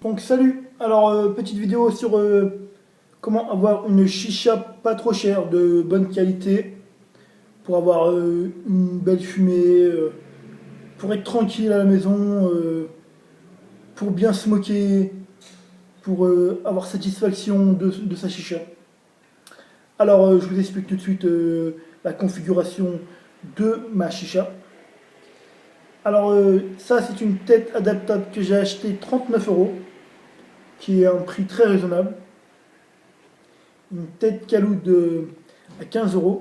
Donc salut, alors petite vidéo sur comment avoir une chicha pas trop chère, de bonne qualité, pour avoir une belle fumée, pour être tranquille à la maison, pour bien smoker, pour avoir satisfaction de sa chicha. Alors je vous explique tout de suite la configuration de ma chicha. Alors ça c'est une tête adaptable que j'ai acheté 39 €, qui est un prix très raisonnable. Une tête caloude à 15 €.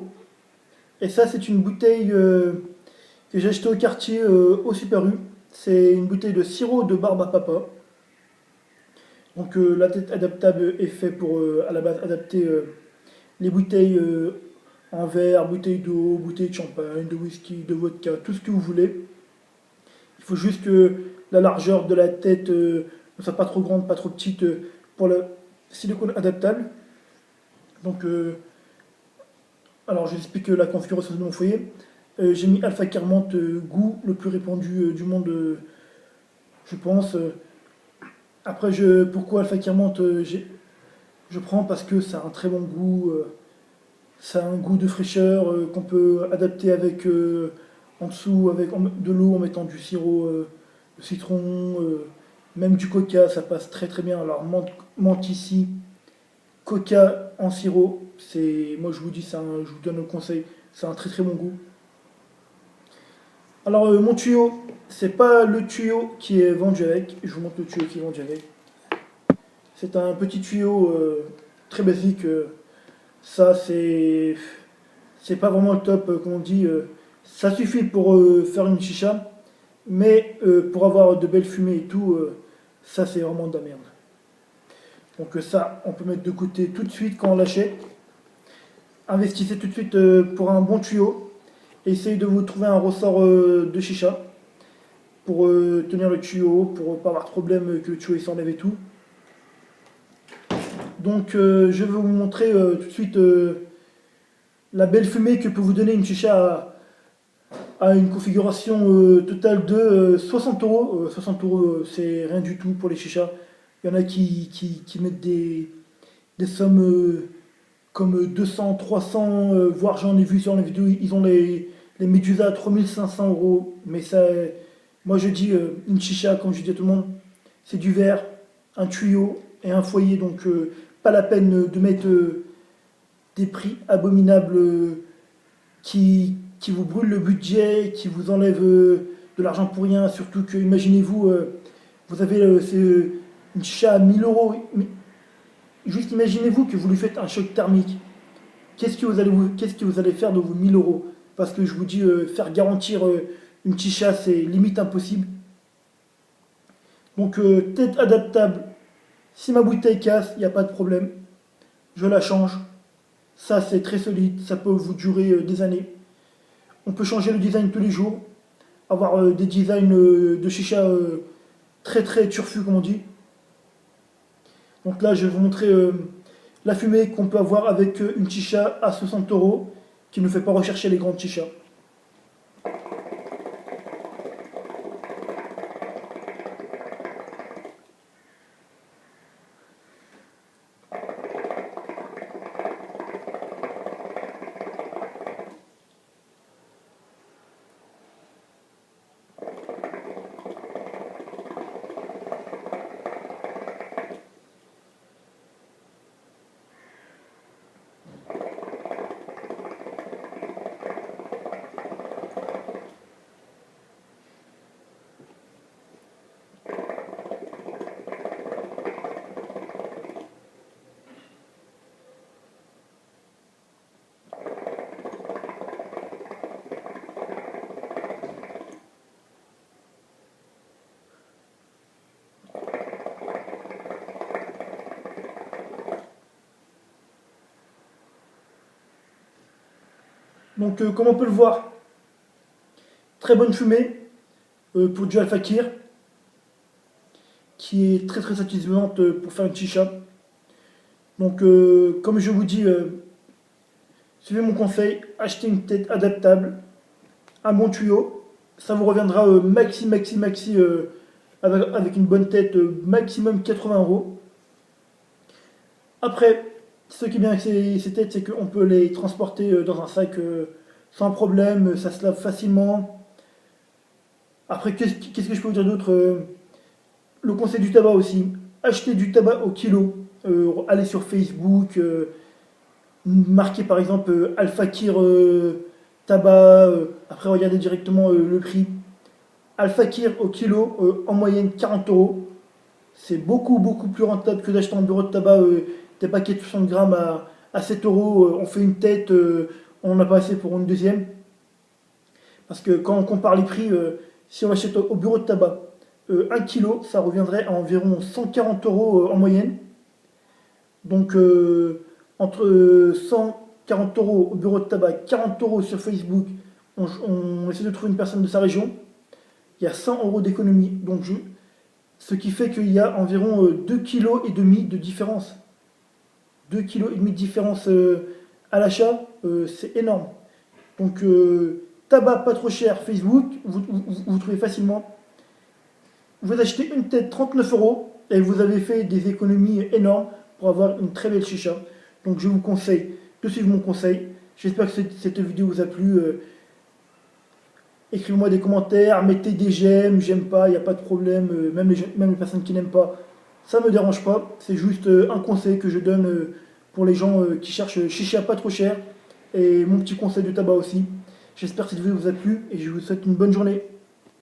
Et ça, c'est une bouteille que j'ai achetée au quartier au Super U. C'est une bouteille de sirop de barbe à papa. Donc la tête adaptable est faite pour à la base adapter les bouteilles en verre, bouteilles d'eau, bouteilles de champagne, de whisky, de vodka, tout ce que vous voulez. Il faut juste que la largeur de la tête ne soit pas trop grande, pas trop petite pour le silicone adaptable. Donc alors, je vous explique la configuration de mon foyer. J'ai mis Alpha Carmant goût le plus répandu du monde, je pense. Après, pourquoi Alpha Carmant je prends parce que ça a un très bon goût. Ça a un goût de fraîcheur qu'on peut adapter avec en dessous avec de l'eau en mettant du sirop de citron, même du coca, ça passe très très bien. Alors, menthe ici, coca en sirop, moi je vous dis, je vous donne le conseil, c'est un très très bon goût. Alors mon tuyau, c'est pas le tuyau qui est vendu avec, je vous montre le tuyau qui est vendu avec. C'est un petit tuyau très basique, ça c'est pas vraiment le top, comme on dit, ça suffit pour faire une chicha, mais pour avoir de belles fumées et tout, ça c'est vraiment de la merde. Donc ça, on peut mettre de côté tout de suite quand on l'achète. Investissez tout de suite pour un bon tuyau. Et essayez de vous trouver un ressort de chicha pour tenir le tuyau, pour pas avoir de problème que le tuyau s'enlève et tout. Donc je vais vous montrer tout de suite la belle fumée que peut vous donner une chicha à une configuration totale de 60 €. 60 € c'est rien du tout pour les chichas. Il y en a qui mettent des sommes comme 200, 300, voire j'en ai vu sur les vidéos, ils ont les Medusa à 3 500 €. Mais ça, moi je dis une chicha, comme je dis à tout le monde, c'est du verre, un tuyau et un foyer. Donc pas la peine de mettre des prix abominables qui vous brûlent le budget, qui vous enlèvent de l'argent pour rien. Surtout que, imaginez-vous, vous avez une chicha à 1000 €. Juste imaginez-vous que vous lui faites un choc thermique. Qu'est-ce que vous allez faire de vos 1000 €? Parce que je vous dis, faire garantir une chicha, c'est limite impossible. Donc, tête adaptable. Si ma bouteille casse, il n'y a pas de problème. Je la change. Ça, c'est très solide. Ça peut vous durer des années. On peut changer le design tous les jours. Avoir des designs de chicha très très turfus, comme on dit. Donc là, je vais vous montrer la fumée qu'on peut avoir avec une chicha à 60 € qui ne fait pas rechercher les grandes chichas. Donc comme on peut le voir, très bonne fumée pour du Al Fakir, qui est très très satisfaisante pour faire une chicha. Donc comme je vous dis, suivez mon conseil, achetez une tête adaptable, un bon tuyau, ça vous reviendra maxi maxi maxi avec une bonne tête, maximum 80 €. Après, ce qui est bien avec ces têtes, c'est qu'on peut les transporter dans un sac sans problème, ça se lave facilement. Après, qu'est-ce que je peux vous dire d'autre? Le conseil du tabac aussi. Acheter du tabac au kilo. Aller sur Facebook, marquer par exemple Al Fakir tabac. Après, regardez directement le prix. Al Fakir au kilo, en moyenne 40 €. C'est beaucoup, beaucoup plus rentable que d'acheter en bureau de tabac des paquets de 60 grammes à 7 €. On fait une tête, on n'a pas assez pour une deuxième. Parce que quand on compare les prix, si on achète au bureau de tabac 1 kilo, ça reviendrait à environ 140 € en moyenne. Donc entre 140 € au bureau de tabac, 40 € sur Facebook, on essaie de trouver une personne de sa région, il y a 100 € d'économie. Donc ce qui fait qu'il y a environ 2,5 kg de différence. 2,5 kg de différence à l'achat, c'est énorme. Donc tabac pas trop cher, Facebook, vous trouvez facilement. Vous achetez une tête 39 € et vous avez fait des économies énormes pour avoir une très belle chicha. Donc je vous conseille de suivre mon conseil. J'espère que cette vidéo vous a plu. Écrivez-moi des commentaires, mettez des j'aime, j'aime pas, il n'y a pas de problème. Même les personnes qui n'aiment pas, ça ne me dérange pas. C'est juste un conseil que je donne pour les gens qui cherchent chicha pas trop cher. Et mon petit conseil de tabac aussi. J'espère que cette vidéo vous a plu et je vous souhaite une bonne journée.